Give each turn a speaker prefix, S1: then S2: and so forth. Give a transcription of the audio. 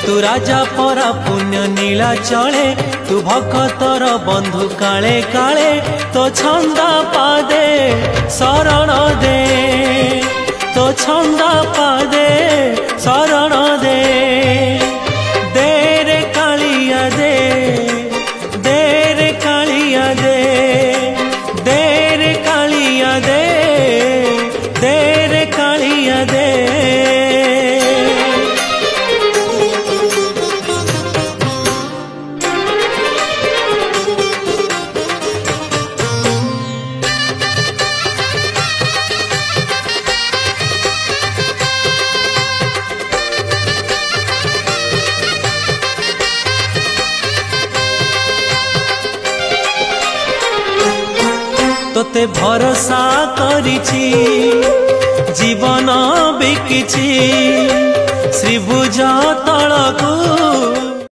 S1: तू राजा परा पुण्य नीला चले तू भक्तर बंधु काले काले तो छंदा पादे शरण दे तो छंदा पादे शरण दे देरे कालिया दे देरे कालिया दे देरे कालिया दे देरे कालिया दे। तोते भरोसा करिछि जीवन बिकिछि श्रीभुज तल